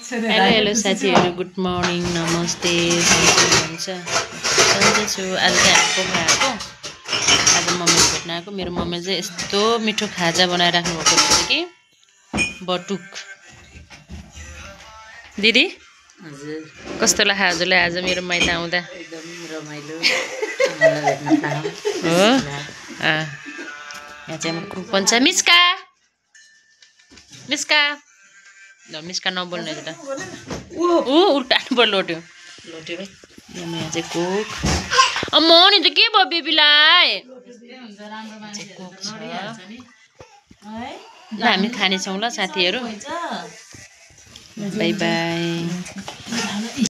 Hello hello साथीहरू, good morning, नमस्ते, हुन्छ सन्चै छु। आज चाहिँ आएको खाएको आज मम्मी भेट्न आएको। मेरो मम्मीले चाहिँ यस्तो मिठो खाजा बनाएर राख्नुभएको रहेछ कि बटुक। दिदी कस्तो लाग्यो हजुरलाई आज मेरो माइत आउँदा? एकदम रमाइलो हो। यहाँ चाहिँ हाम्रो कुक बन्छ मिस्का मिस्का। ल मिस्का नबोल्नु त उल्टा लोट्यो लोटे भाइ। यहाँ चाहिँ कुक। म नि त के भयो बेबीलाई? कुक छ ल, हामी खानेछौँ ल साथीहरू। By by.